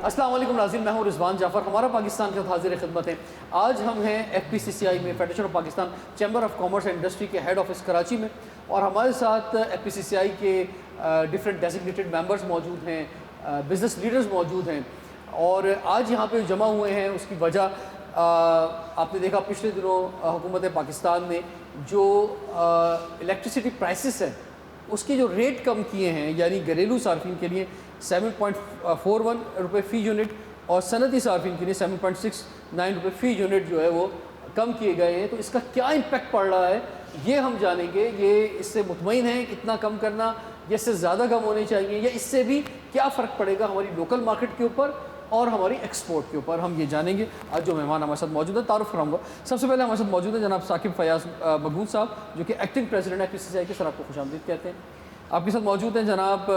السلام علیکم ناظرین، میں ہوں رضوان جعفر. ہمارا پاکستان کے ساتھ حاضر خدمت ہے. آج ہم ہیں FPCCI میں، federation of Pakistan chamber of commerce and industry کے ہیڈ آفس کراچی میں، اور ہمارے ساتھ FPCCI کے ڈفرینٹ ڈیزگنیٹڈ ممبرز موجود ہیں، بزنس لیڈرز موجود ہیں. اور آج یہاں پہ جمع ہوئے ہیں اس کی وجہ آپ نے دیکھا پچھلے دنوں حکومت پاکستان نے جو الیکٹریسٹی پرائسز ہیں اس کے جو ریٹ کم کیے ہیں، یعنی گھریلو صارفین کے لیے 7.41 روپے فی یونٹ اور صنعتی صارفین کے لیے 7.69 روپے فی یونٹ جو ہے وہ کم کیے گئے ہیں. تو اس کا کیا امپیکٹ پڑ رہا ہے یہ ہم جانیں گے. یہ اس سے مطمئن ہیں اتنا کم کرنا، یا اس سے زیادہ کم ہونے چاہیے، یا اس سے بھی کیا فرق پڑے گا ہماری لوکل مارکیٹ کے اوپر اور ہماری ایکسپورٹ کے اوپر، ہم یہ جانیں گے. آج جو مہمان ہمارے ساتھ موجود ہیں تعارف کراؤں گا. سب سے پہلے ہمارے ساتھ موجود ہیں جناب ثاقب فیاض مقبول صاحب، جو کہ ایکٹنگ پریزیڈنٹ FPCCI کے. سر آپ کو خوش آمدید کہتے ہیں. آپ کے ساتھ موجود ہیں جناب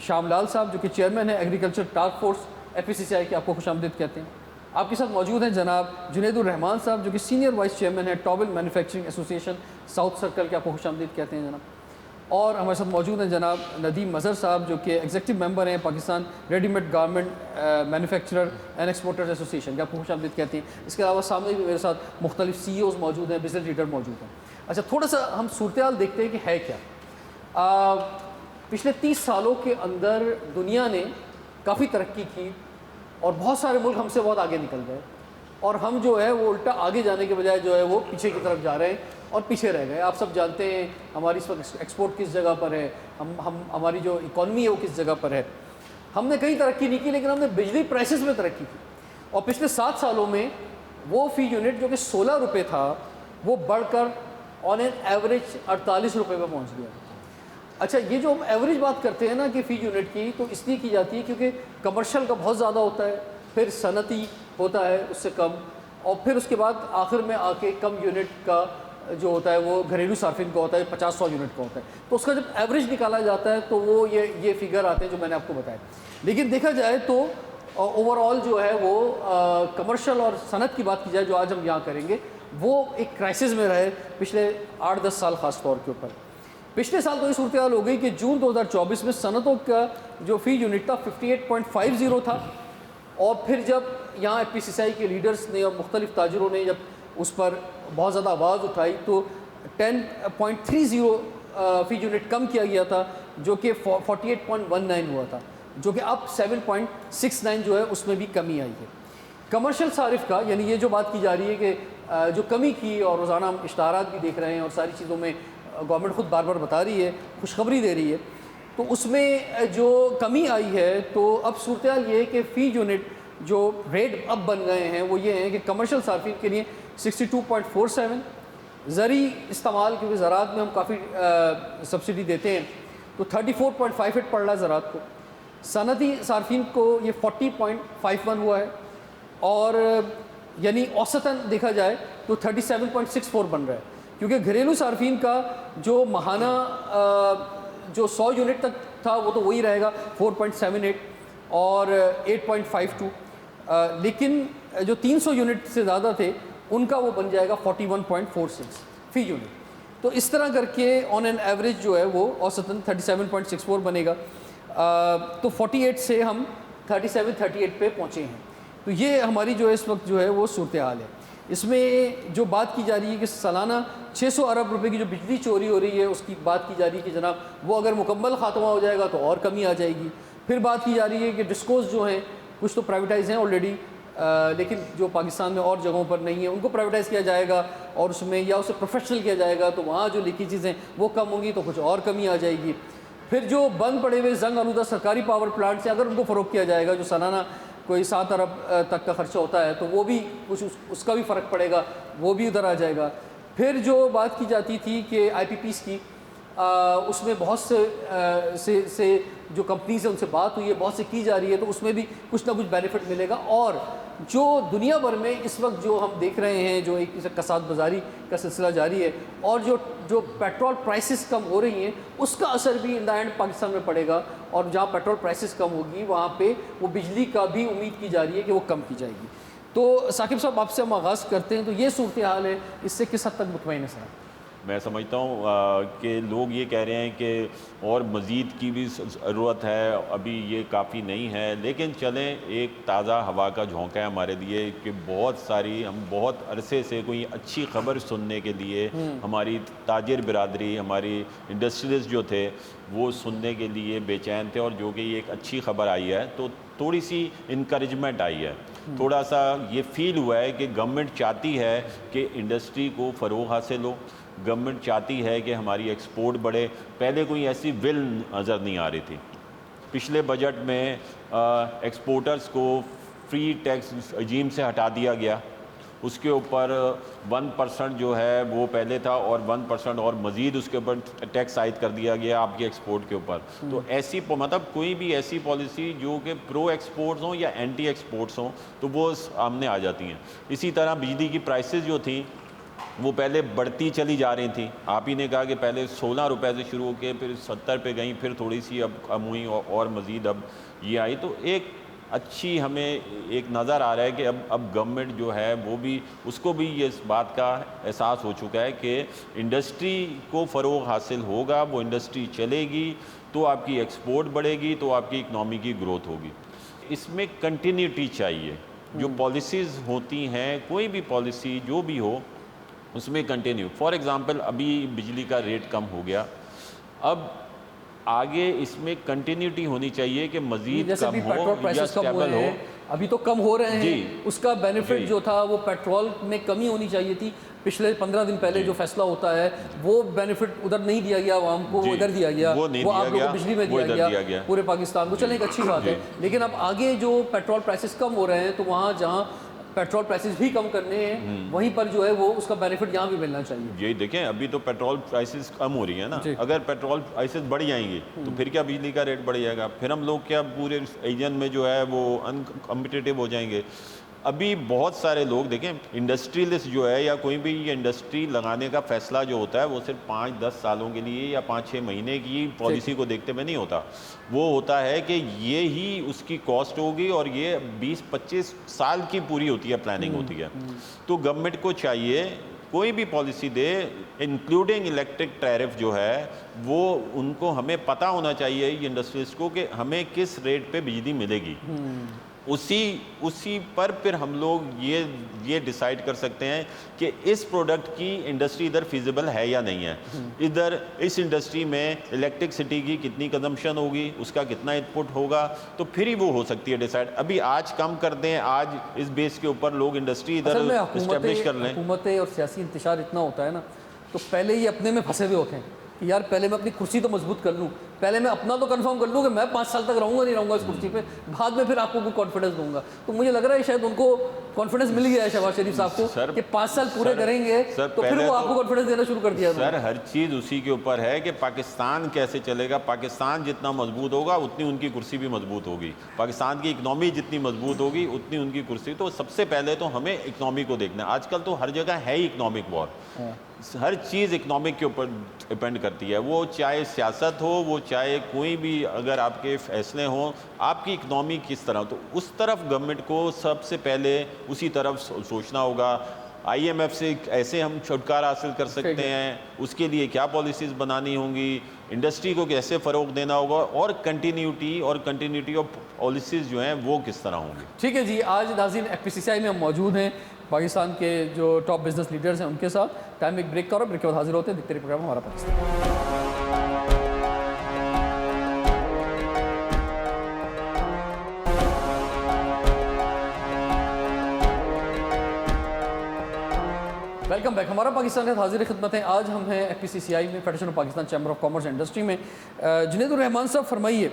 شام لال صاحب، جو کہ چیئرمین ہیں ایگریکلچر ٹاسک فورس FPCCI کے. آپ کو خوش آمدید کہتے ہیں. آپ کے ساتھ موجود ہیں جناب جنید الرحمان صاحب، جو کہ سینئر وائس چیئرمین ہیں ٹاول مینوفیکچرنگ ایسوسی ایشن ساؤتھ سرکل کے. آپ کو خوش آمدید کہتے ہیں جناب. اور ہمارے ساتھ موجود ہیں جناب ندیم مظہر صاحب، جو کہ ایگزیکٹو ممبر ہیں Pakistan ready made garment manufacturer and exporters ایسوسی ایشن کے. آپ کو خوش آمدید کہتے ہیں. اس کے علاوہ سامنے بھی میرے ساتھ مختلف CEOs موجود ہیں، بزنس لیڈر موجود ہیں. اچھا، تھوڑا سا ہم صورتحال دیکھتے ہیں کہ ہے کیا. پچھلے 30 سالوں کے اندر دنیا نے کافی ترقی کی اور بہت سارے ملک ہم سے بہت آگے نکل گئے، اور ہم جو ہے وہ الٹا آگے جانے کے بجائے جو ہے وہ پیچھے کی طرف جا رہے ہیں اور پیچھے رہ گئے. آپ سب جانتے ہیں ہماری اس وقت ایکسپورٹ کس جگہ پر ہے، ہماری جو اکانومی ہے وہ کس جگہ پر ہے. ہم نے کہیں ترقی نہیں کی، لیکن ہم نے بجلی پرائسز میں ترقی کی. اور پچھلے 7 سالوں میں وہ فی یونٹ جو کہ 16 روپے تھا وہ بڑھ کر آن این ایوریج 48 روپے پہ پہنچ گیا. اچھا، یہ جو ہم ایوریج بات کرتے ہیں نا کہ فی یونٹ کی، تو اس لیے کی جاتی ہے کیونکہ کمرشل کا بہت زیادہ ہوتا ہے، پھر صنعتی ہوتا ہے اس سے کم، اور پھر اس کے بعد آخر میں آ کے کم یونٹ کا جو ہوتا ہے وہ گھریلو صارفین کا ہوتا ہے، 50-100 یونٹ کا ہوتا ہے. تو اس کا جب ایوریج نکالا جاتا ہے تو وہ یہ فگر آتے ہیں جو میں نے آپ کو بتایا. لیکن دیکھا جائے تو اوور آل جو ہے وہ کمرشل اور صنعت کی بات کی جائے جو آج ہم یہاں کریں گے، وہ ایک کرائسس میں رہے پچھلے 8-10 سال خاص طور کے اوپر. پچھلے سال تو یہ صورتحال ہو گئی کہ جون 2024 میں صنعتوں کا جو فی یونٹ تھا 58.50 تھا، اور پھر جب یہاں FPCCI کے لیڈرز نے اور مختلف تاجروں نے جب اس پر بہت زیادہ آواز اٹھائی تو 10.30 فی یونٹ کم کیا گیا تھا، جو کہ 48.19 ہوا تھا، جو کہ اب 7.69 جو ہے اس میں بھی کمی آئی ہے. کمرشل صارف کا، یعنی یہ جو بات کی جا رہی ہے کہ جو کمی کی، اور روزانہ ہم اشتہارات بھی دیکھ رہے ہیں اور ساری چیزوں میں گورنمنٹ خود بار بار بتا رہی ہے، خوشخبری دے رہی ہے، تو اس میں جو کمی آئی ہے تو اب صورتحال یہ ہے کہ فی یونٹ جو ریٹ اب بن گئے ہیں وہ یہ ہیں کہ کمرشل صارفین کے لیے 62.47، زرعی استعمال کیونکہ زراعت میں ہم کافی سبسڈی دیتے ہیں تو 34.58 پڑ رہا ہے زراعت کو. صنعتی صارفین کو یہ 40.51 ہوا ہے، اور یعنی اوسطاً دیکھا جائے تو 37.64 بن رہا ہے، کیونکہ گھریلو صارفین کا جو ماہانہ جو 100 یونٹ تک تھا وہ تو وہی رہے گا 4.78 اور 8.52، لیکن جو 300 یونٹ سے زیادہ تھے ان کا وہ بن جائے گا 41.46 فی یونٹ. تو اس طرح کر کے آن این ایوریج جو ہے وہ اوسطاً 37.64 بنے گا. تو 48 سے ہم 37-38 پہ پہنچے ہیں. تو یہ ہماری جو ہے اس وقت جو ہے وہ صورتحال ہے. اس میں جو بات کی جا رہی ہے کہ سالانہ 600 ارب روپے کی جو بجلی چوری ہو رہی ہے اس کی بات کی جا رہی ہے کہ جناب وہ اگر مکمل خاتمہ ہو جائے گا تو اور کمی آ جائے گی. پھر بات کی جا رہی ہے کہ ڈسکوز جو ہیں کچھ تو پرائیویٹائز ہیں آلریڈی، لیکن جو پاکستان میں اور جگہوں پر نہیں ہیں ان کو پرائیویٹائز کیا جائے گا، اور اس میں یا اسے پروفیشنل کیا جائے گا تو وہاں جو لیکیجز ہیں وہ کم ہوں گی تو کچھ اور کمی آ جائے گی. پھر جو بند پڑے ہوئے زنگ آلودہ سرکاری پاور پلانٹ سے اگر ان کو فروغ کیا جائے گا جو سالانہ کوئی 7 ارب تک کا خرچہ ہوتا ہے تو وہ بھی کچھ اس کا بھی فرق پڑے گا، وہ بھی ادھر آ جائے گا. پھر جو بات کی جاتی تھی کہ IPPs کی، اس میں بہت سے جو کمپنیز ہیں ان سے بات ہوئی ہے، بہت سے کی جا رہی ہے، تو اس میں بھی کچھ نہ کچھ بینیفٹ ملے گا. اور جو دنیا بھر میں اس وقت جو ہم دیکھ رہے ہیں جو ایک کساد بازاری کا سلسلہ جاری ہے، اور جو پیٹرول پرائسز کم ہو رہی ہیں اس کا اثر بھی ان دا اینڈ پاکستان میں پڑے گا. اور جہاں پیٹرول پرائسز کم ہوگی وہاں پہ وہ بجلی کا بھی امید کی جا رہی ہے کہ وہ کم کی جائے گی. تو ثاقب صاحب آپ سے ہم آغاز کرتے ہیں. تو یہ صورتحال ہے، اس سے کس حد تک مطمئن ہے صاحب؟ میں سمجھتا ہوں کہ لوگ یہ کہہ رہے ہیں کہ اور مزید کی بھی ضرورت ہے، ابھی یہ کافی نہیں ہے، لیکن چلیں ایک تازہ ہوا کا جھونکا ہے ہمارے لیے کہ بہت ساری ہم بہت عرصے سے کوئی اچھی خبر سننے کے لیے ہماری تاجر برادری، ہماری انڈسٹریلسٹ جو تھے وہ سننے کے لیے بے چین تھے، اور جو کہ یہ ایک اچھی خبر آئی ہے تو تھوڑی سی انکریجمنٹ آئی ہے، تھوڑا سا یہ فیل ہوا ہے کہ گورنمنٹ چاہتی ہے کہ انڈسٹری کو فروغ حاصل ہو، گورنمنٹ چاہتی ہے کہ ہماری ایکسپورٹ بڑھے۔ پہلے کوئی ایسی ول نظر نہیں آ رہی تھی۔ پچھلے بجٹ میں ایکسپورٹرز کو فری ٹیکس رجیم سے ہٹا دیا گیا، اس کے اوپر 1% جو ہے وہ پہلے تھا اور 1% اور مزید اس کے اوپر ٹیکس عائد کر دیا گیا آپ کی ایکسپورٹ کے اوپر۔ تو ایسی مطلب کوئی بھی ایسی پالیسی جو کہ پرو ایکسپورٹس ہوں یا اینٹی ایکسپورٹس ہوں تو وہ سامنے آ جاتی ہیں۔ اسی طرح بجلی کی پرائسز جو تھیں وہ پہلے بڑھتی چلی جا رہی تھیں، آپ ہی نے کہا کہ پہلے 16 روپے سے شروع ہو کے پھر 70 پہ گئیں، پھر تھوڑی سی اب کم ہوئیں اور مزید اب یہ آئی، تو ایک اچھی ہمیں ایک نظر آ رہا ہے کہ اب گورنمنٹ جو ہے وہ بھی اس کو بھی یہ اس بات کا احساس ہو چکا ہے کہ انڈسٹری کو فروغ حاصل ہوگا، وہ انڈسٹری چلے گی تو آپ کی ایکسپورٹ بڑھے گی، تو آپ کی اکنامی کی گروتھ ہوگی۔ اس میں کنٹینیوٹی چاہیے، جو پالیسیز ہوتی ہیں کوئی بھی پالیسی جو بھی ہو اس میں کنٹینیو، فار ایگزامپل ابھی بجلی کا ریٹ کم ہو گیا، اب آگے اس میں کنٹینیوٹی ہونی چاہیے کہ مزید کم ہو یا اسٹیبل ہو۔ ابھی تو کم ہو رہے ہیں، اس کا بینیفٹ جو تھا وہ پیٹرول میں کمی ہونی چاہیے تھی، پچھلے 15 دن پہلے جو فیصلہ ہوتا ہے وہ بینیفٹ ادھر نہیں دیا گیا عوام کو، وہ ادھر دیا گیا، وہ آپ لوگوں کو بجلی میں دیا گیا پورے پاکستان کو، چلیں ایک اچھی بات ہے۔ لیکن اب آگے جو پیٹرول پرائسز کم ہو رہے ہیں تو وہاں جہاں پیٹرول پرائسز بھی کم کرنے ہیں وہیں پر جو ہے وہ اس کا بینیفٹ یہاں بھی ملنا چاہیے۔ یہی دیکھیں ابھی تو پیٹرول پرائسز کم ہو رہی ہیں نا، اگر پیٹرول پرائسز بڑھ جائیں گی تو پھر کیا بجلی کا ریٹ بڑھ جائے گا، پھر ہم لوگ کیا پورے ایجن میں جو ہے وہ ان کمپٹیٹیو ہو جائیں گے۔ ابھی بہت سارے لوگ دیکھیں انڈسٹریلسٹ جو ہے یا کوئی بھی یہ انڈسٹری لگانے کا فیصلہ جو ہوتا ہے وہ صرف 5-10 سالوں کے لیے یا 5-6 مہینے کی پالیسی کو دیکھتے ہوئے نہیں ہوتا، وہ ہوتا ہے کہ یہ ہی اس کی کاسٹ ہوگی اور یہ 20-25 سال کی پوری ہوتی ہے، پلاننگ ہوتی ہے۔ تو گورنمنٹ کو چاہیے کوئی بھی پالیسی دے انکلوڈنگ الیکٹرک ٹیرف جو ہے وہ ان کو ہمیں پتہ ہونا چاہیے یہ انڈسٹریز کو کہ ہمیں کس ریٹ پہ بجلی ملے گی، اسی پر پھر ہم لوگ یہ ڈیسائیڈ کر سکتے ہیں کہ اس پروڈکٹ کی انڈسٹری ادھر فیزیبل ہے یا نہیں ہے، ادھر اس انڈسٹری میں الیکٹرکسٹی کی کتنی کنزمپشن ہوگی، اس کا کتنا ان پٹ ہوگا، تو پھر ہی وہ ہو سکتی ہے ڈیسائیڈ۔ ابھی آج کم کر دیں، آج اس بیس کے اوپر لوگ انڈسٹری ادھر اسٹیبلش کر لیں۔ حکومتیں اور سیاسی انتشار اتنا ہوتا ہے نا، تو پہلے یہ اپنے میں پھنسے ہوئے ہوتے ہیں کہ یار پہلے میں اپنی کرسی تو مضبوط کر لوں، پہلے میں اپنا تو کنفرم کر لوں کہ میں 5 سال تک رہوں گا نہیں رہوں گا اس کرسی پہ، بعد میں پھر آپ کو کوئی کانفیڈنس دوں گا۔ تو مجھے لگ رہا ہے شاید ان کو کانفیڈنس مل گیا ہے شہباز شریف صاحب کو کہ 5 سال پورے کریں گے تو پھر وہ آپ کو کانفیڈنس دینا شروع کر دیا۔ سر ہر چیز اسی کے اوپر ہے کہ پاکستان کیسے چلے گا، پاکستان جتنا مضبوط ہوگا اتنی ان کی کرسی بھی مضبوط ہوگی، پاکستان کی اکنامی جتنی مضبوط ہوگی اتنی ان کی کرسی۔ تو سب سے پہلے تو ہمیں اکنامی کو دیکھنا ہے، آج کل تو ہر جگہ ہے ہی اکنامک وار، ہر چیز اکنامک کے اوپر ڈپینڈ کرتی ہے، وہ چاہے سیاست ہو، وہ چاہے کوئی بھی اگر آپ کے فیصلے ہوں، آپ کی اکنامی کس طرح، تو اس طرف گورنمنٹ کو سب سے پہلے اسی طرف سوچنا ہوگا۔ آئی ایم ایف سے ایسے ہم چھٹکارا حاصل کر سکتے ہیں، اس کے لیے کیا پالیسیز بنانی ہوں گی، انڈسٹری کو کیسے فروغ دینا ہوگا، اور کنٹینیوٹی آف پالیسیز جو ہیں وہ کس طرح ہوں گی۔ ٹھیک ہے جی، آج ناظرین FPCCI میں ہم موجود ہیں پاکستان کے جو ٹاپ بزنس لیڈرز ہیں ان کے ساتھ۔ ٹائم ایک بریک کا، اور بریک کے بعد حاضر ہوتے ہیں، دیکھتے رہیے پروگرام ہمارا پاکستان۔ ویلکم بیک، ہمارا پاکستان ہے حاضر خدمت ہیں۔ آج ہم ہیں FPCCI میں، federation of Pakistan chamber of commerce industry میں۔ جنید الرحمان صاحب فرمائیے،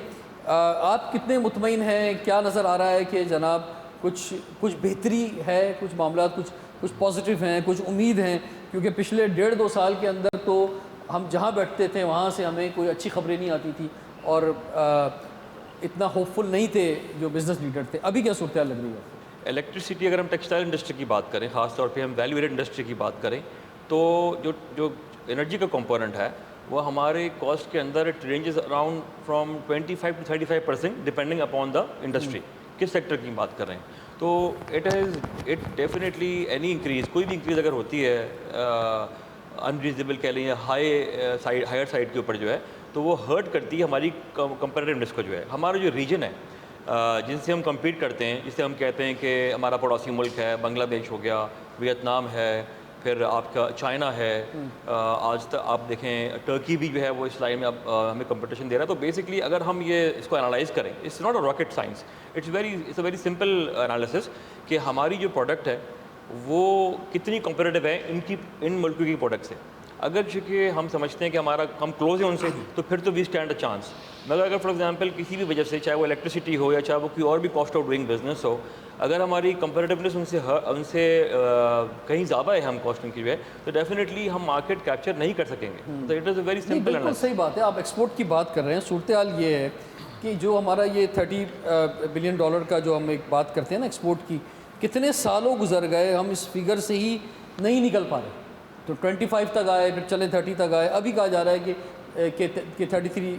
آپ کتنے مطمئن ہیں، کیا نظر آ رہا ہے کہ جناب کچھ بہتری ہے، کچھ معاملات کچھ پازیٹیو ہیں، کچھ امید ہیں؟ کیونکہ پچھلے 1.5-2 سال کے اندر تو ہم جہاں بیٹھتے تھے وہاں سے ہمیں کوئی اچھی خبریں نہیں آتی تھی اور اتنا ہوپ فل نہیں تھے جو بزنس لیڈر تھے۔ ابھی کیا صورتحال لگ رہی ہے؟ الیکٹریسٹی، اگر ہم ٹیکسٹائل انڈسٹری کی بات کریں، خاص طور پہ ہم ویلیو ایڈڈ انڈسٹری کی بات کریں، تو جو انرجی کا کمپوننٹ ہے وہ ہمارے کاسٹ کے اندر it ranges around from 25 to 35% depending upon the industry, کس سیکٹر کی بات کر رہے ہیں۔ تو اٹ ڈیفینیٹلی اینی انکریز، کوئی بھی انکریز اگر ہوتی ہے انریزنیبل کہہ لیں یا ہائر سائڈ کے اوپر جو ہے تو وہ ہرٹ کرتی ہے ہماری کمپیریٹیونیس کو جو ہے. ہمارا جو ریجن ہے جن سے ہم کمپیٹ کرتے ہیں, جسے ہم کہتے ہیں کہ ہمارا پڑوسی ملک ہے, بنگلہ دیش ہو گیا, ویتنام ہے, پھر آپ کا چائنا ہے, آج تک آپ دیکھیں ٹرکی بھی جو ہے وہ اس لائن میں اب ہمیں کمپٹیشن دے رہا ہے. تو بیسکلی اگر ہم یہ اس کو انالائز کریں, it's not a rocket science, it's a very simple analysis کہ ہماری جو پروڈکٹ ہے وہ کتنی کمپیریٹیو ہے ان ملکوں کی پروڈکٹ سے. اگر چونکہ ہم سمجھتے ہیں کہ ہم کلوز ہیں ان سے تو پھر تو وی اسٹینڈ اے چانس. مگر اگر فار ایگزامپل کسی بھی وجہ سے, چاہے وہ الیکٹریسٹی ہو یا چاہے وہ کوئی اور بھی کاسٹ آف ڈوئنگ بزنس ہو, اگر ہماری کمپیریٹیونیس ان سے کہیں زیادہ ہے ہم کاسٹنگ کی جو ہے, تو ڈیفینیٹلی ہم مارکیٹ کیپچر نہیں کر سکیں گے. تو it is a very simple. بالکل صحیح بات ہے. آپ ایکسپورٹ کی بات کر رہے ہیں, صورتحال یہ ہے کہ جو ہمارا یہ $30 بلین کا جو ہم ایک بات کرتے ہیں نا ایکسپورٹ کی, کتنے سالوں گزر گئے ہم اس فگر سے ہی نہیں نکل پا رہے. تو 25 تک آئے, پھر چلے 30 تک آئے, ابھی کہا جا رہا ہے کہ $33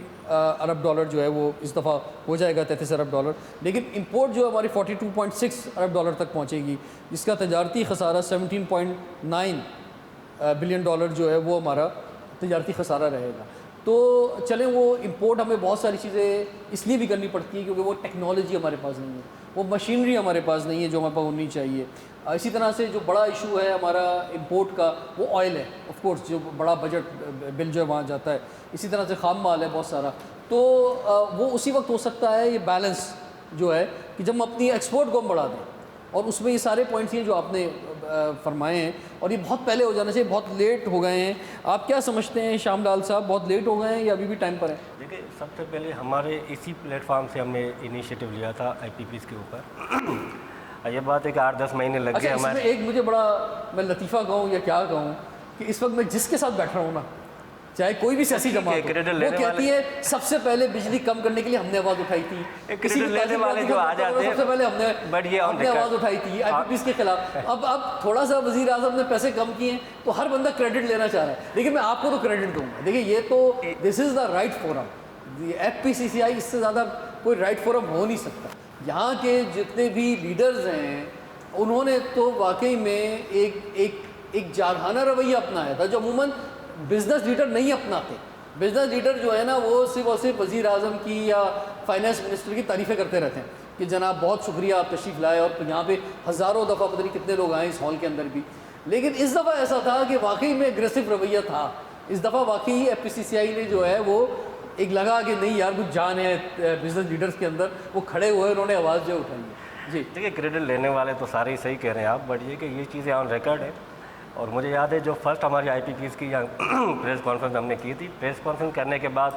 ارب جو ہے وہ اس دفعہ ہو جائے گا, $33 ارب. لیکن امپورٹ جو ہماری $42.6 ارب تک پہنچے گی, جس کا تجارتی خسارہ $17.9 بلین جو ہے وہ ہمارا تجارتی خسارہ رہے گا. تو چلیں وہ امپورٹ ہمیں بہت ساری چیزیں اس لیے بھی کرنی پڑتی ہیں کیونکہ وہ ٹیکنالوجی ہمارے پاس نہیں ہے, وہ مشینری ہمارے پاس نہیں ہے جو ہمارے پاس ہونی چاہیے. اسی طرح سے جو بڑا ایشو ہے ہمارا امپورٹ کا وہ آئل ہے, آف کورس جو بڑا بجٹ بل جو ہے وہاں جاتا ہے. اسی طرح سے خام مال ہے بہت سارا. تو وہ اسی وقت ہو سکتا ہے یہ بیلنس جو ہے کہ جب ہم اپنی ایکسپورٹ کو ہم بڑھا دیں, اور اس میں یہ سارے پوائنٹس ہیں جو آپ نے فرمائے ہیں, اور یہ بہت پہلے ہو جانا چاہیے, بہت لیٹ ہو گئے ہیں. آپ کیا سمجھتے ہیں شام لال صاحب, بہت لیٹ ہو گئے ہیں یا ابھی بھی ٹائم پر ہیں؟ دیکھیے, سب سے پہلے ہمارے اسی پلیٹ فارم سے ہم نے انیشیٹو لیا تھا IPPs کے اوپر. یہ بات ہے کہ 8-10 مہینے لگ گئے ہمارے. ایک مجھے بڑا, میں لطیفہ کہوں یا کیا کہوں, کہ اس وقت میں جس کے ساتھ بیٹھ رہا ہوں نا, چاہے کوئی بھی سیاسی جماعت ہو, وہ کہتی ہے سب سے پہلے بجلی کم کرنے کے لیے ہم نے آواز اٹھائی تھی. کسی بھی لینے والے جو آ جاتے ہیں سب سے پہلے ہم نے آواز اٹھائی تھی IPPs کے خلاف. اب تھوڑا سا وزیر اعظم نے پیسے کم کیے ہیں تو ہر بندہ کریڈٹ لینا چاہ رہا ہے. لیکن میں آپ کو تو کریڈٹ دوں گا. دیکھیے یہ تو دس از دا رائٹ فورم. FPCCI اس سے زیادہ کوئی رائٹ فورم ہو نہیں سکتا. یہاں کے جتنے بھی لیڈرز ہیں انہوں نے تو واقعی میں ایک جارحانہ رویہ اپنایا تھا جو عموماً بزنس لیڈر نہیں اپناتے. بزنس لیڈر جو ہے نا وہ صرف اور صرف وزیر اعظم کی یا فائنانس منسٹر کی تعریفیں کرتے رہتے ہیں کہ جناب بہت شکریہ آپ تشریف لائے, اور یہاں پہ ہزاروں دفعہ پتہ نہیں کتنے لوگ آئے اس ہال کے اندر بھی. لیکن اس دفعہ ایسا تھا کہ واقعی میں اگریسو رویہ تھا. اس دفعہ واقعی FPCCI نے جو ہے وہ ایک لگا کہ نہیں یار کچھ جان ہے بزنس لیڈرز کے اندر, وہ کھڑے ہوئے, انہوں نے آواز جو اٹھائی ہے. جی دیکھیے, کریڈٹ لینے والے تو سارے ہی صحیح کہہ رہے ہیں آپ, بٹ یہ کہ یہ چیزیں آن ریکارڈ ہے. اور مجھے یاد ہے جو فرسٹ ہماری IPPs کی پریس کانفرنس ہم نے کی تھی, پریس کانفرنس کرنے کے بعد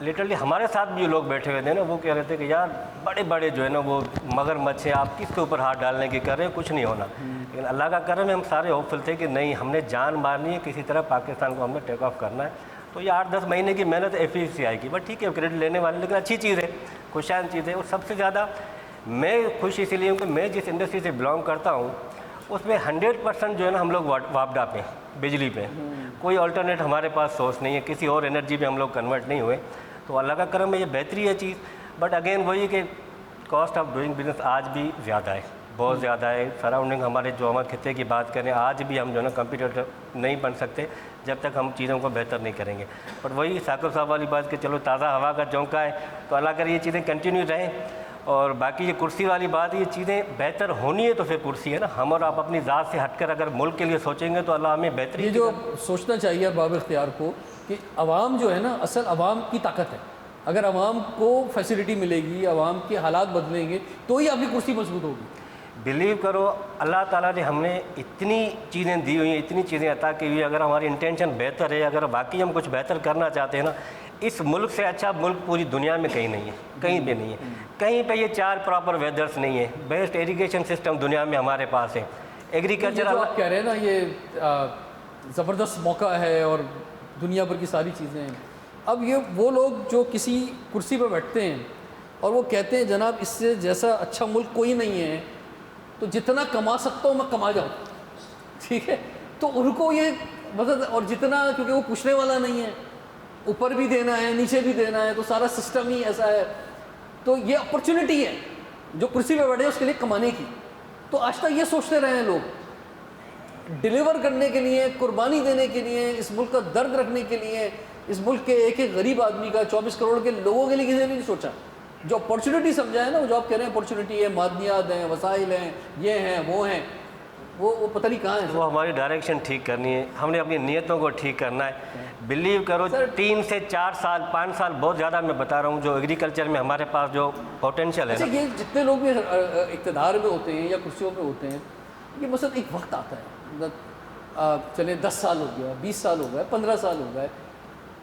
لٹرلی ہمارے ساتھ بھی جو لوگ بیٹھے ہوئے تھے نا, وہ کہہ رہے تھے کہ یار بڑے بڑے جو ہے نا وہ مگر مچھ ہیں, آپ کس کے اوپر ہاتھ ڈالنے کی کر رہے ہیں, کچھ نہیں ہونا. لیکن اللہ کا کرم ہے, ہم سارے ہوپفل تھے کہ نہیں, ہم نے جان مارنی ہے, کسی طرح پاکستان کو ہم نے ٹیک آف کرنا ہے. تو یہ 8-10 مہینے کی محنت FPCCI کی, بٹ ٹھیک ہے کریڈٹ لینے والے, لیکن اچھی چیز ہے, خوشحال چیز ہے. اور سب سے زیادہ میں خوش اسی لیے ہوں کہ میں جس انڈسٹری سے بلانگ کرتا ہوں اس میں 100% جو ہے نا ہم لوگ وابڈا پہ, بجلی پہ, کوئی آلٹرنیٹ ہمارے پاس سورس نہیں ہے, کسی اور انرجی پہ ہم لوگ کنورٹ نہیں ہوئے. تو اللہ کا کرم ہے, یہ بہتری ہے چیز. بٹ اگین وہی کہ کاسٹ آف ڈوئنگ بزنس آج بھی زیادہ ہے, بہت زیادہ ہے. سراؤنڈنگ ہمارے جو ہمارے خطے کی بات کریں, آج بھی ہم جو ہے نا کمپیٹیٹر نہیں بن سکتے جب تک ہم چیزوں کو بہتر نہیں کریں گے. بٹ وہی ثاقب صاحب والی بات کہ چلو تازہ ہوا کا جھونکا ہے, تو اللہ کرے یہ چیزیں کنٹینیو رہیں. اور باقی یہ کرسی والی بات, یہ چیزیں بہتر ہونی ہے تو پھر کرسی ہے نا. ہم اور آپ اپنی ذات سے ہٹ کر اگر ملک کے لیے سوچیں گے تو اللہ ہمیں بہتری. یہ جو سوچنا چاہیے باب اختیار کو کہ عوام جو ہے نا, اصل عوام کی طاقت ہے. اگر عوام کو فیسلٹی ملے گی, عوام کے حالات بدلیں گے تو ہی آپ کی کرسی مضبوط ہوگی. بلیو کرو, اللہ تعالیٰ نے ہم نے اتنی چیزیں دی ہوئی ہیں, اتنی چیزیں عطا کی ہوئی. اگر ہماری انٹینشن بہتر ہے, اگر واقعی ہم کچھ بہتر کرنا چاہتے ہیں نا, اس ملک سے اچھا ملک پوری دنیا میں کہیں نہیں ہے, کہیں بھی نہیں ہے. کہیں پہ یہ 4 پراپر ویدرس نہیں ہے. بیسٹ ایریگیشن سسٹم دنیا میں ہمارے پاس ہے. ایگریکلچر آپ کہہ رہے ہیں نا, یہ زبردست موقع ہے اور دنیا بھر کی ساری چیزیں ہیں. اب یہ وہ لوگ جو کسی کرسی پہ بیٹھتے ہیں اور وہ کہتے ہیں جناب اس سے جیسا اچھا ملک کوئی نہیں ہے, تو جتنا کما سکتا ہوں میں کما جاؤں, ٹھیک ہے. تو ان کو یہ مطلب, اور جتنا, کیونکہ وہ پوچھنے والا نہیں ہے, اوپر بھی دینا ہے نیچے بھی دینا ہے, تو سارا سسٹم ہی ایسا ہے. تو یہ اپرچونٹی ہے جو کرسی پہ بیٹھے اس کے لیے کمانے کی. تو آج تک یہ سوچتے رہے ہیں لوگ, ڈیلیور کرنے کے لیے, قربانی دینے کے لیے, اس ملک کا درد رکھنے کے لیے, اس ملک کے ایک ایک غریب آدمی کا, 24 کروڑ کے لوگوں کے لیے کسی نے نہیں سوچا. جو اپارچونیٹی سمجھا ہے نا, وہ جو آپ کہہ رہے ہیں اپارچونیٹی ہے, معدنیات ہیں, وسائل ہیں, یہ ہیں وہ ہیں, وہ پتہ نہیں کہاں ہے. وہ ہماری ڈائریکشن ٹھیک کرنی ہے, ہم نے اپنی نیتوں کو ٹھیک کرنا ہے. بلیو کرو 3 سے 4 سال 5 سال بہت زیادہ میں بتا رہا ہوں, جو ایگریکلچر میں ہمارے پاس جو پوٹینشیل ہے. اچھا, یہ جتنے لوگ بھی اقتدار میں ہوتے ہیں یا کرسیوں پہ ہوتے ہیں, یہ مثلا ایک وقت آتا ہے, چلیں 10 سال ہو گیا, 20 سال ہو گئے, 15 سال ہو گئے,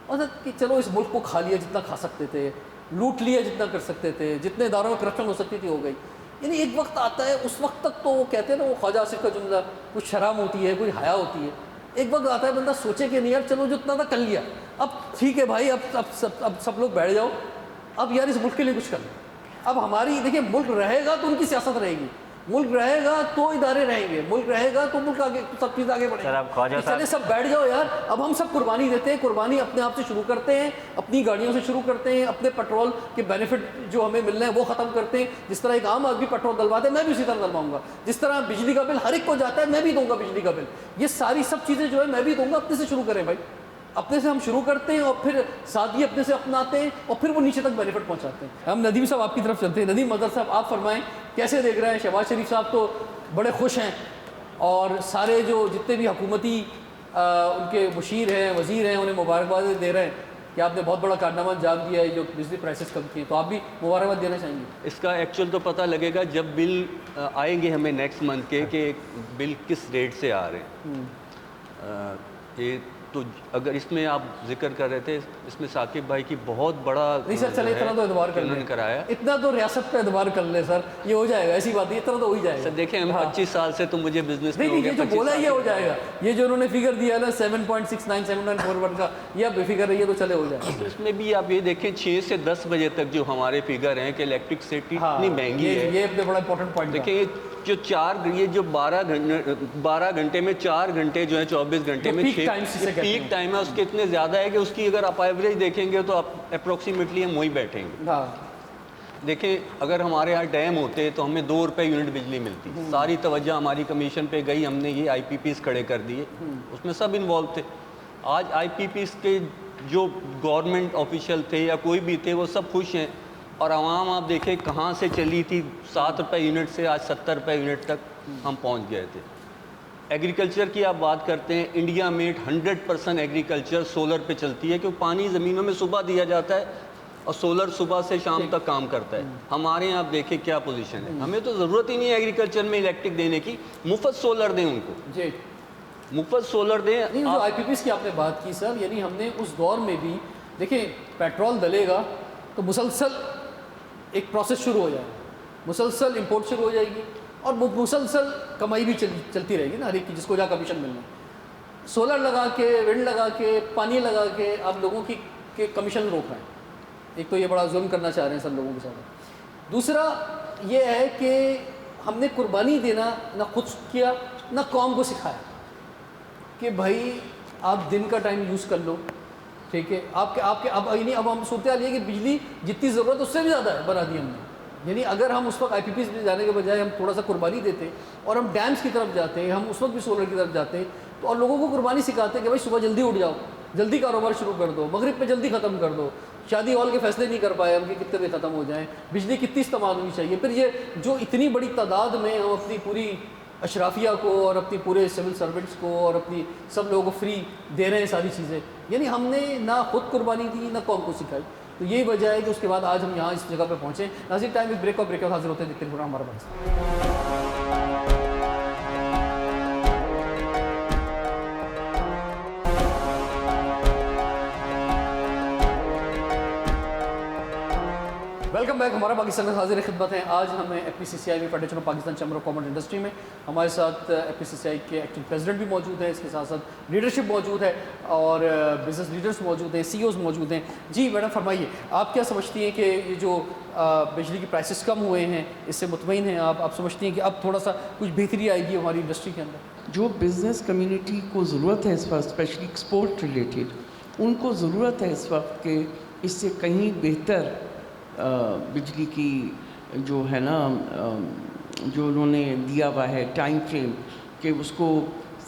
اور کہ چلو اس ملک کو کھا لیا جتنا کھا سکتے تھے, لوٹ لیا جتنا کر سکتے تھے, جتنے اداروں میں کرپشن ہو سکتی تھی ہو گئی. یعنی ایک وقت آتا ہے, اس وقت تک تو وہ کہتے ہیں نا, وہ خواجہ آصف کا جملہ, کچھ شرم ہوتی ہے, کوئی حیا ہوتی ہے. ایک وقت آتا ہے بندہ سوچے کہ نہیں یار چلو جو اتنا تھا کر لیا, اب ٹھیک ہے بھائی, اب سب لوگ بیٹھ جاؤ, اب یار اس ملک کے لیے کچھ کر لیں. اب ہماری دیکھیں, ملک رہے گا تو ان کی سیاست رہے گی, ملک رہے گا تو ادارے رہیں گے, ملک رہے گا تو ملک آگے, سب چیز آگے بڑھے گی. چلے سب بیٹھ جاؤ یار, اب ہم سب قربانی دیتے ہیں, قربانی اپنے آپ سے شروع کرتے ہیں, اپنی گاڑیوں سے شروع کرتے ہیں, اپنے پیٹرول کے بینیفٹ جو ہمیں مل رہے ہیں وہ ختم کرتے ہیں. جس طرح ایک عام آدمی پیٹرول ڈلواتے ہیں, میں بھی اسی طرح ڈلواؤں گا. جس طرح بجلی کا بل ہر ایک کو جاتا ہے, میں بھی دوں گا بجلی کا بل. یہ ساری سب چیزیں جو ہے میں بھی دوں گا. اپنے سے شروع کریں بھائی, اپنے سے ہم شروع کرتے ہیں, اور پھر سادگی اپنے سے اپناتے ہیں, اور پھر وہ نیچے تک بینیفٹ پہنچاتے ہیں. ہم ندیم صاحب آپ کی طرف چلتے ہیں. ندیم مظہر صاحب, آپ فرمائیں کیسے دیکھ رہے ہیں؟ شہباز شریف صاحب تو بڑے خوش ہیں, اور سارے جو جتنے بھی حکومتی ان کے مشیر ہیں, وزیر ہیں, انہیں مبارکباد دے رہے ہیں کہ آپ نے بہت بڑا کارنامہ انجام دیا ہے جو بجلی پرائسز کم کی ہیں. تو آپ بھی مبارکباد دینا چاہیں گے؟ اس کا ایکچوئل تو پتہ لگے گا جب بل آئیں گے ہمیں نیکسٹ منتھ کے, کہ بل کس ریٹ سے آ رہے ہیں. یہ تو اگر اس میں آپ ذکر کر رہے تھے, اس میں ثاقب بھائی کی بہت بڑا نہیں سر, چلے اتنا تو اعتبار کر لیں, کرایا, اتنا تو ریاست پہ اعتبار کر لیں سر, یہ ہو جائے گا, ایسی بات نہیں, اتنا تو ہو ہی جائے گا. سر دیکھیں, ہم 25 سال سے تو مجھے بزنس میں نہیں, یہ جو بولا یہ ہو جائے گا. یہ جو انہوں نے فگر دیا نا 7.69 7.41 کا, یہ اب فگر ہے, یہ تو چلے ہو جائے گا. اس میں بھی آپ یہ دیکھیں 6 سے 10 بجے تک جو ہمارے فگر ہیں کہ الیکٹرکسٹی اتنی مہنگی ہے. یہ بڑا امپورٹنٹ پوائنٹ دیکھیں, یہ جو 12 گھنٹے میں 4 گھنٹے جو ہے 24 گھنٹے میں 6 پیک ٹائم ہے, اس کے اتنے زیادہ ہے کہ اس کی اگر آپ ایوریج دیکھیں گے تو آپ اپروکسیمیٹلی ہم وہیں بیٹھیں گے. دیکھیں, اگر ہمارے یہاں ڈیم ہوتے تو ہمیں 2 روپے یونٹ بجلی ملتی. ساری توجہ ہماری کمیشن پہ گئی, ہم نے یہ آئی پی پیز کھڑے کر دیے, اس میں سب انوالو تھے. آج آئی پی پیز کے جو گورنمنٹ آفیشیل تھے یا کوئی بھی تھے, وہ سب خوش ہیں, اور عوام آپ دیکھیں کہاں سے چلی تھی 7 روپے یونٹ سے آج 70 روپے یونٹ تک ہم پہنچ گئے تھے. ایگریکلچر کی آپ بات کرتے ہیں, انڈیا میں 100% ایگریکلچر سولر پہ چلتی ہے, کیونکہ پانی زمینوں میں صبح دیا جاتا ہے اور سولر صبح سے شام تک کام کرتا ہے. ہمارے یہاں آپ دیکھیں کیا پوزیشن ہے, ہمیں تو ضرورت ہی نہیں ہے ایگریکلچر میں الیکٹرک دینے کی, مفت سولر دیں ان کو, جی مفت سولر دیں. نہیں, جو آئی پی پیز کی آپ نے بات کی سر, یعنی ہم نے اس دور میں بھی دیکھیں, پیٹرول ڈلے گا تو مسلسل ایک پروسیس شروع ہو جائے گا, مسلسل امپورٹ شروع ہو جائے گی, اور مسلسل کمائی بھی چلتی رہے گی نا ہر ایک کی, جس کو جہاں کمیشن ملنا ہے. سولر لگا کے, ونڈ لگا کے, پانی لگا کے آپ لوگوں کی کمیشن روک رہے ہیں. ایک تو یہ بڑا ظلم کرنا چاہ رہے ہیں سب لوگوں کے ساتھ. دوسرا یہ ہے کہ ہم نے قربانی دینا نہ خود کیا نہ قوم کو سکھایا کہ بھائی آپ دن کا ٹائم یوز کر لو, ٹھیک ہے, آپ کے اب ہم صورتحال یہ کہ بجلی جتنی ضرورت اس سے بھی زیادہ ہے بنا دی ہم نے. یعنی اگر ہم اس وقت آئی پی پیز میں جانے کے بجائے ہم تھوڑا سا قربانی دیتے اور ہم ڈیمز کی طرف جاتے ہیں, ہم اس وقت بھی سولر کی طرف جاتے ہیں, تو اور لوگوں کو قربانی سکھاتے ہیں کہ بھائی صبح جلدی اٹھ جاؤ, جلدی کاروبار شروع کر دو, مغرب پہ جلدی ختم کر دو. شادی ہال کے فیصلے نہیں کر پائے ہم کہ کتنے میں ختم ہو جائیں, بجلی کتنی استعمال ہونی چاہیے. پھر یہ جو اتنی بڑی تعداد میں ہم اپنی پوری اشرافیہ کو اور اپنی پورے سول سرونٹس کو اور اپنی سب لوگوں کو فری دے رہے ہیں ساری چیزیں, یعنی ہم نے نہ خود قربانی دی نہ قوم کو سکھائی. تو یہی وجہ ہے کہ اس کے بعد آج ہم یہاں اس جگہ پہ پہنچے. ناظرین, ٹائم ایک بریک آؤٹ حاضر ہوتے ہیں, دیکھتے ہیں پورا ہمارا بات. Welcome back. ہمارا پاکستان میں حاضر خدمت ہیں. آج ہمیں ایف پی سی سی آئی میں federation of Pakistan chamber of commerce industry میں ہمارے ساتھ ایف پی سی سی آئی کے ایکٹنگ پریزیڈنٹ بھی موجود ہیں, اس کے ساتھ ساتھ لیڈرشپ موجود ہے اور بزنس لیڈرس موجود ہیں, سی اوز موجود ہیں. جی میڈم فرمائیے, آپ کیا سمجھتی ہیں کہ یہ جو بجلی کی پرائسز کم ہوئے ہیں اس سے مطمئن ہیں آپ سمجھتی ہیں کہ اب تھوڑا سا کچھ بہتری آئے گی ہماری انڈسٹری کے اندر؟ جو بزنس کمیونٹی کو ضرورت ہے اس وقت, اسپیشلی ایکسپورٹ ریلیٹڈ, ان کو ضرورت ہے اس وقت کہ اس سے کہیں بہتر بجلی کی جو ہے نا جو انہوں نے دیا ہوا ہے ٹائم فریم کہ اس کو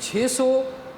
600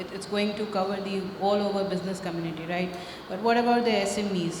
it's going to cover the all over business community, right? But what about the SMEs?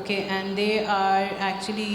okay, and they are actually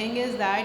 thing is that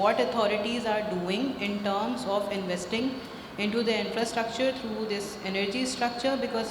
what authorities are doing in terms of investing into the infrastructure through this energy structure, because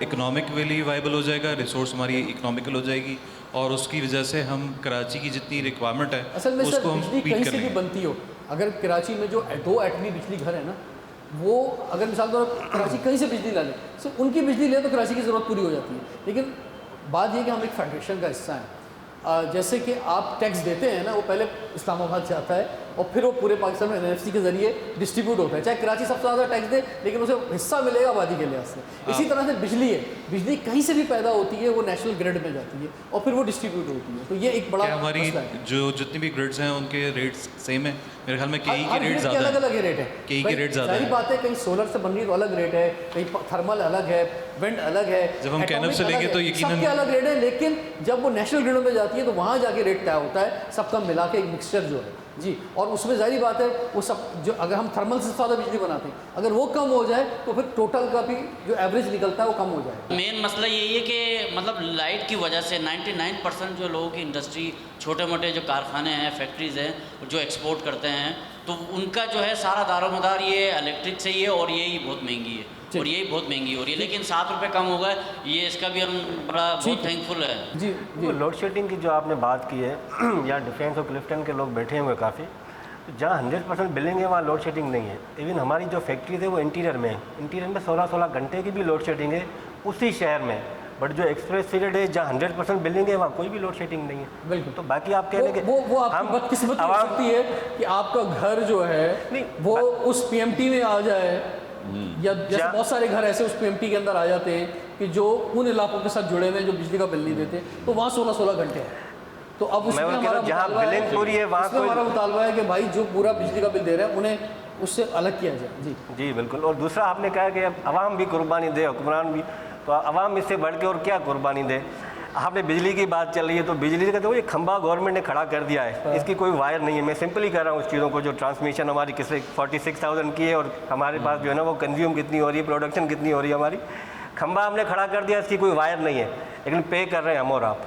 economically viable ہو جائے گا, resource ہماری economical ہو جائے گی, اور اس کی وجہ سے ہم کراچی کی جتنی ریکوائرمنٹ ہے اصل میں اس سر کو ہم بجلی بیٹ کہیں کر سے لیں بھی گے. بنتی ہو, اگر کراچی میں جو 2 ایٹمی بجلی گھر ہیں نا, وہ اگر مثال طور پر کراچی کہیں سے بجلی لا لے, صرف ان کی بجلی لے تو کراچی کی ضرورت پوری ہو جاتی ہے. لیکن بات یہ کہ ہم ایک فیڈریشن کا حصہ ہیں. جیسے کہ آپ ٹیکس دیتے ہیں نا, وہ پہلے اسلام آباد سے آتا ہے اور پھر وہ پورے پاکستان میں NFC کے ذریعے ڈسٹریبیوٹ ہوتا ہے. چاہے کراچی سب سے زیادہ ٹیکس دے لیکن اسے حصہ ملے گا آبادی کے لحاظ سے. اسی طرح سے بجلی ہے, بجلی کہیں سے بھی پیدا ہوتی ہے, وہ نیشنل گریڈ میں جاتی ہے اور پھر وہ ڈسٹریبیوٹ ہوتی ہے. تو یہ ایک بڑا ہماری مسئلہ ہے. جو جتنی بھی گریڈز ہیں ان کے ریٹس سیم ہیں میرے خیال میں. کئی کی ریٹ زیادہ الگ الگ ریٹ ہے, کئی کی ریٹ زیادہ ظاہری ہے. بات ہے کہیں سولر سے بن رہی ہے تو الگ ریٹ ہے, کہیں تھرمل الگ ہے, ونڈ الگ ہے, جب ہم کینپ سے لیں گے تو سب کے الگ ریٹ ہے. لیکن جب وہ نیشنل گریڈوں میں جاتی ہے تو وہاں جا کے ریٹ طے ہوتا ہے, سب کا ملا کے ایک مکسچر جو ہے جی. اور اس میں ظاہری بات ہے وہ سب جو اگر ہم تھرمل سے زیادہ بجلی بناتے ہیں, اگر وہ کم ہو جائے تو پھر ٹوٹل کا بھی جو ایوریج نکلتا ہے وہ کم ہو جائے. مین مسئلہ یہی ہے کہ مطلب لائٹ کی وجہ سے 99% جو لوگوں کی انڈسٹری, چھوٹے موٹے جو کارخانے ہیں, فیکٹریز ہیں جو ایکسپورٹ کرتے ہیں, تو ان کا جو ہے سارا دار و مدار یہ الیکٹرک سے ہی ہے, اور یہی بہت مہنگی ہے اور یہی بہت مہنگی ہو رہی ہے. لیکن 7 روپے کم ہوگا, یہ اس کا بھی ہم بہت تھینک فل ہے. جی لوڈ شیڈنگ کی جو آپ نے بات کی ہے, یا ڈیفینس اور کلفٹن کے لوگ بیٹھے ہوئے کافی, جہاں 100% بلڈنگ ہے وہاں لوڈ شیڈنگ نہیں ہے. ایون ہماری جو فیکٹریز ہے وہ انٹیریئر میں ہے, انٹیریئر میں 16 گھنٹے کی بھی لوڈ شیڈنگ ہے اسی شہر میں. بٹ جو ایکسپریس فیلڈ ہے جہاں 100% بلڈنگ ہے وہاں کوئی بھی لوڈ شیڈنگ نہیں ہے. بالکل. تو باقی آپ کہہ رہے ہیں کہ وہ آپ کی بدقسمتی ہو سکتی ہے کہ آپ کا گھر جو ہے وہ اس PMT میں آ جائے, یا جیسے بہت سارے گھر ایسے اس PMT کے اندر آ جاتے ہیں کہ جو ان علاقوں کے ساتھ جڑے ہوئے ہیں جو بجلی کا بل نہیں دیتے, تو وہاں 16 گھنٹے ہیں. تو اب اس میں ہمارا مطالبہ ہے کہ بھائی جو پورا بجلی کا بل دے رہے ہیں انہیں اس سے الگ کیا جائے. جی جی بالکل. اور دوسرا آپ نے کہا کہ اب عوام بھی قربانی دے, حکمران بھی, تو عوام اس سے بڑھ کے اور کیا قربانی دے. آپ نے بجلی کی بات چل رہی ہے تو بجلی کا تو یہ کھمبا گورنمنٹ نے کھڑا کر دیا ہے, اس کی کوئی وائر نہیں ہے. میں سمپلی کر رہا ہوں اس چیزوں کو, جو ٹرانسمیشن ہماری کسی 46,000 کی ہے اور ہمارے پاس جو ہے نا وہ کنزیوم کتنی ہو رہی ہے, پروڈکشن کتنی ہو رہی ہے ہماری. کھمبا ہم نے کھڑا کر دیا, اس کی کوئی وائر نہیں ہے, لیکن پے کر رہے ہیں ہم اور آپ.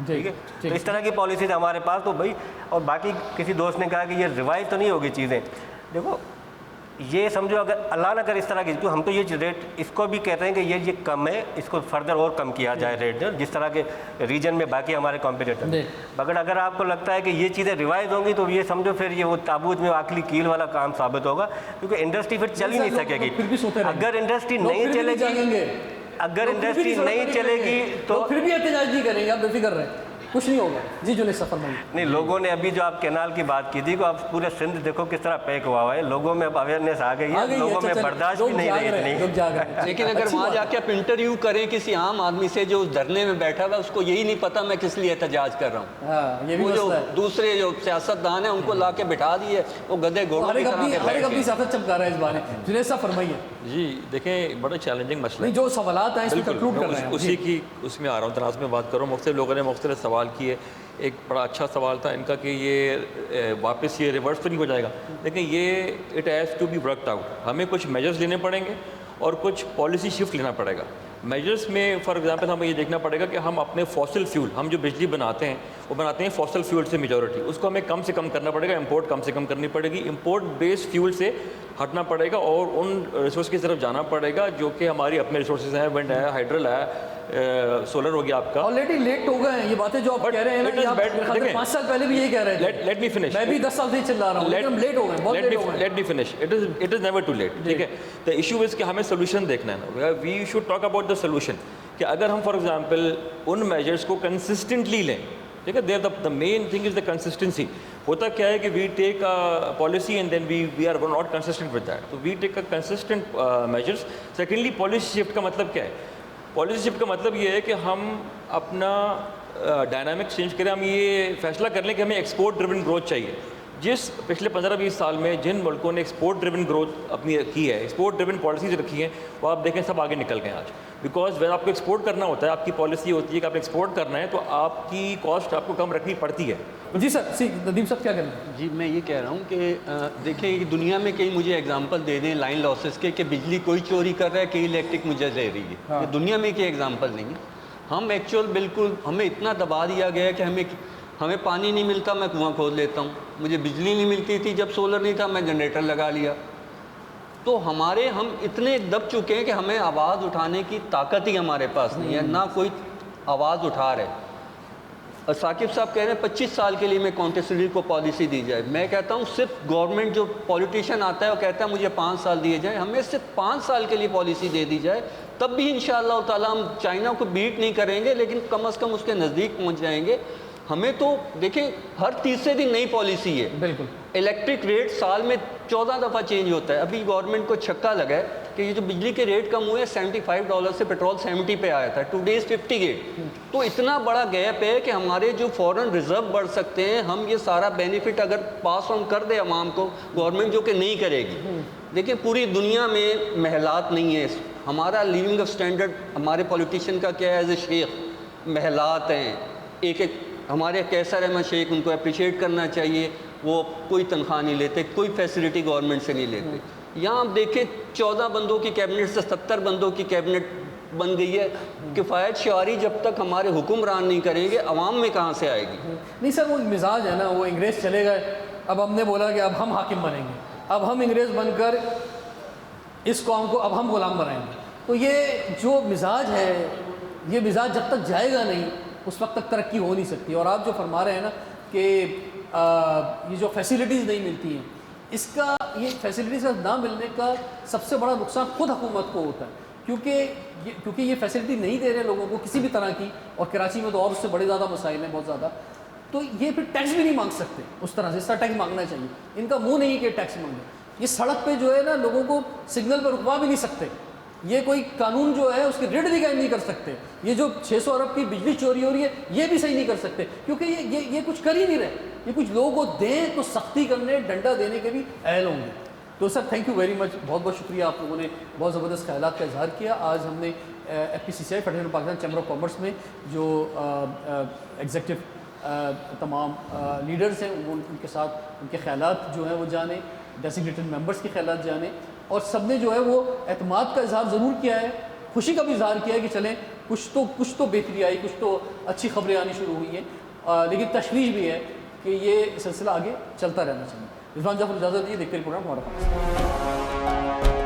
ٹھیک ہے, تو اس طرح کی پالیسیز ہمارے پاس. تو بھائی, اور باقی کسی دوست نے کہا کہ یہ ریوائز تو نہیں ہوگی چیزیں. دیکھو یہ سمجھو اگر اللہ نہ کرے اس طرح کی, تو ہم تو یہ ریٹ اس کو بھی کہتے ہیں کہ یہ کم ہے, اس کو فردر اور کم کیا جائے ریٹ, جس طرح کے ریجن میں باقی ہمارے کمپیٹیٹر. مگر اگر آپ کو لگتا ہے کہ یہ چیزیں ریوائز ہوں گی تو یہ سمجھو پھر یہ وہ تابوت میں آخری کیل والا کام ثابت ہوگا, کیونکہ انڈسٹری پھر چل ہی نہیں سکے گی. اگر انڈسٹری نہیں چلے گی, اگر انڈسٹری نہیں چلے گی تو پھر بھی احتجاج نہیں کریں گے, آپ بے فکر رہیں, کچھ نہیں ہوگا. جی جنید سفر میں نہیں, لوگوں نے ابھی جو آپ کینال کی بات کی تھی کو آپ پورے سندھ دیکھو کس طرح پیک ہوا ہوا ہے, لوگوں میں اب اویئرنیس آ گئی ہے, لوگوں میں برداشت بھی نہیں رہی اتنی. لیکن اگر وہاں جا کے آپ انٹرویو کریں کسی عام آدمی سے جو اس دھرنے میں بیٹھا ہوا ہے, اس کو یہی نہیں پتا میں کس لیے احتجاج کر رہا ہوں. وہ جو دوسرے جو سیاستدان ہیں ان کو لا کے بٹھا دیے, وہ گدھے گھوڑوں کی طرح اپنی سیاست چمکا رہا ہے اس بارے. جنید صاحب فرمائیے. جی دیکھیں, بڑا چیلنجنگ مسئلہ ہے. جو سوالات ہیں اس کو کنکلوڈ کر رہے ہیں, اسی کی اس میں آ رہا ہوں, تناظر میں بات کروں. مختلف لوگوں نے مختلف سوال کیے. ایک بڑا اچھا سوال تھا ان کا کہ یہ واپس یہ ریورس تو نہیں ہو جائے گا, لیکن یہ it has to be worked out. ہمیں کچھ میجرز لینے پڑیں گے اور کچھ پالیسی شفٹ لینا پڑے گا. میجرز میں فار ایگزامپل ہمیں یہ دیکھنا پڑے گا کہ ہم اپنے فاسل فیول, ہم جو بجلی بناتے ہیں وہ بناتے ہیں فاسل فیول سے میجورٹی, اس کو ہمیں کم سے کم کرنا پڑے گا, امپورٹ کم سے کم کرنی پڑے گی, امپورٹ بیسڈ فیول سے ہٹنا پڑے گا اور ان ریسورس کی طرف جانا پڑے گا جو کہ ہماری اپنے ریسورسز ہیں. ونڈ ہے, ہائیڈرل ہے, سولر ہو گیا آپ کا. آلریڈی لیٹ ہو گئے ہیں یہ باتیں جو آپ کہہ رہے ہیں نا, 5 سال پہلے بھی یہی کہہ رہے تھے. لیٹ می فنش, میں بھی 10 سال سے ہی چل رہا ہوں, لیکن ہم لیٹ ہو گئے, بہت لیٹ ہو گئے. Let me finish. It is never too late. ٹھیک ہے, دا ایشو از کہ ہمیں سولوشن دیکھنا ہے نا. We should talk about the solution, کہ اگر ہم فار ایگزامپل ان میجرس کو کنسسٹنٹلی لیں. ٹھیک ہے, دا main thing is the consistency. ہوتا کیا ہے کہ we take policy and then we are not consistent with that, تو we take a consistent measures. Secondly, policy shift کا مطلب کیا ہے؟ پالیسی شفٹ کا مطلب یہ ہے کہ ہم اپنا ڈائنامکس چینج کریں. ہم یہ فیصلہ کر لیں کہ ہمیں ایکسپورٹ ڈریون گروتھ چاہیے. جس پچھلے 15-20 سال میں جن ملکوں نے ایکسپورٹ ڈریون گروتھ اپنی کی ہے, ایکسپورٹ ڈریون پالیسیز رکھی ہیں, وہ آپ دیکھیں سب آگے نکل گئے آج. بیکاز وین آپ کو ایکسپورٹ کرنا ہوتا ہے, آپ کی پالیسی ہوتی ہے کہ آپ ایکسپورٹ کرنا ہے, تو آپ کی کاسٹ آپ کو کم رکھنی پڑتی ہے. جی سر, ندیم صاحب کیا کریں؟ جی میں یہ کہہ رہا ہوں کہ دیکھیں دنیا میں کہیں مجھے ایگزامپل دے دیں لائن لاسز کے, کہ بجلی کوئی چوری کر رہا ہے, کہیں الیکٹرک مجھے دے رہی ہے. دنیا میں کوئی ایگزامپل نہیں ہے. ہم ایکچوئل بالکل ہمیں اتنا دبا دیا گیا ہے کہ ہمیں پانی نہیں ملتا, میں کنواں کھود لیتا ہوں. مجھے بجلی نہیں ملتی تھی جب سولر نہیں تھا, میں جنریٹر لگا لیا. تو ہم اتنے دب چکے ہیں کہ ہمیں آواز اٹھانے کی طاقت ہی ہمارے پاس نہیں ہے، نہ کوئی آواز اٹھا رہے. ثاقب صاحب کہہ رہے ہیں 25 سال کے لیے میں کانٹیسٹری کو پالیسی دی جائے. میں کہتا ہوں صرف گورنمنٹ جو پولیٹیشین آتا ہے وہ کہتا ہے مجھے 5 سال دیے جائیں، ہمیں صرف 5 سال کے لیے پالیسی دے دی جائے، تب بھی انشاءاللہ تعالیٰ ہم چائنا کو بیٹ نہیں کریں گے لیکن کم از کم اس کے نزدیک پہنچ جائیں گے. ہمیں تو دیکھیں ہر تیسرے دن نئی پالیسی ہے. بالکل. الیکٹرک ریٹ سال میں 14 دفعہ چینج ہوتا ہے. ابھی گورنمنٹ کو چھکا لگا ہے کہ یہ جو بجلی کے ریٹ کم ہوئے $75 سے پیٹرول 70 پہ آیا تھا، ٹوڈیز 58. تو اتنا بڑا گیپ ہے کہ ہمارے جو فورن ریزرو بڑھ سکتے ہیں. ہم یہ سارا بینیفٹ اگر پاس آن کر دے عوام کو، گورنمنٹ جو کہ نہیں کرے گی. دیکھیں پوری دنیا میں محلات نہیں ہے. ہمارا لیونگ آف اسٹینڈرڈ ہمارے پولیٹیشین کا کیا ہے؟ ایز اے شیخ محلات ہیں. ایک ہمارے کیسر احمد شیخ، ان کو اپریشیٹ کرنا چاہیے. وہ کوئی تنخواہ نہیں لیتے، کوئی فیسلٹی گورنمنٹ سے نہیں لیتے. یہاں آپ دیکھیں 14 بندوں کی کیبنٹ سے 70 بندوں کی کیبنٹ بن گئی ہے. کفایت شعاری جب تک ہمارے حکمران نہیں کریں گے عوام میں کہاں سے آئے گی؟ نہیں سر، وہ مزاج ہے نا، وہ انگریز چلے گئے، اب ہم نے بولا کہ اب ہم حاکم بنیں گے، اب ہم انگریز بن کر اس قوم کو اب ہم غلام بنائیں گے. تو یہ جو مزاج ہے، یہ مزاج جب تک جائے گا نہیں اس وقت تک ترقی ہو نہیں سکتی. اور آپ جو فرما رہے ہیں نا کہ یہ جو فیسیلیٹیز نہیں ملتی ہیں، اس کا یہ فیسلٹیز نہ ملنے کا سب سے بڑا نقصان خود حکومت کو ہوتا ہے، کیونکہ یہ فیسلٹی نہیں دے رہے لوگوں کو کسی بھی طرح کی. اور کراچی میں تو اور اس سے بڑے زیادہ مسائل ہیں، بہت زیادہ. تو یہ پھر ٹیکس بھی نہیں مانگ سکتے اس طرح سے، اس طرح ٹیکس مانگنا چاہیے. ان کا منہ نہیں کہ ٹیکس مانگے. یہ سڑک پہ جو ہے نا لوگوں کو سگنل پہ رکوا بھی نہیں سکتے. یہ کوئی قانون جو ہے اس کی ریٹ بھی قائم نہیں کر سکتے. یہ جو 600 ارب کی بجلی چوری ہو رہی ہے یہ بھی صحیح نہیں کر سکتے، کیونکہ یہ کچھ کر ہی نہیں رہے. یہ کچھ لوگوں کو دیں تو سختی کرنے، ڈنڈا دینے کے بھی اہل ہوں گے. تو sir thank you very much, بہت بہت شکریہ. آپ لوگوں نے بہت زبردست خیالات کا اظہار کیا. آج ہم نے FPCCI federation of Pakistan chamber of commerce میں جو ایگزیکٹو تمام لیڈرز ہیں ان کے ساتھ ان کے خیالات جو ہیں وہ جانیں، ڈیزگنیٹڈ ممبرس کے خیالات جانیں. اور سب نے جو ہے وہ اعتماد کا اظہار ضرور کیا ہے، خوشی کا بھی اظہار کیا ہے کہ چلیں کچھ تو بہتری آئی، کچھ تو اچھی خبریں آنی شروع ہوئی ہیں. لیکن تشویش بھی ہے کہ یہ سلسلہ آگے چلتا رہنا چاہیے. رضوان جعفر اجازت دیجیے، دیکھتے ہیں پروگرام ہمارا.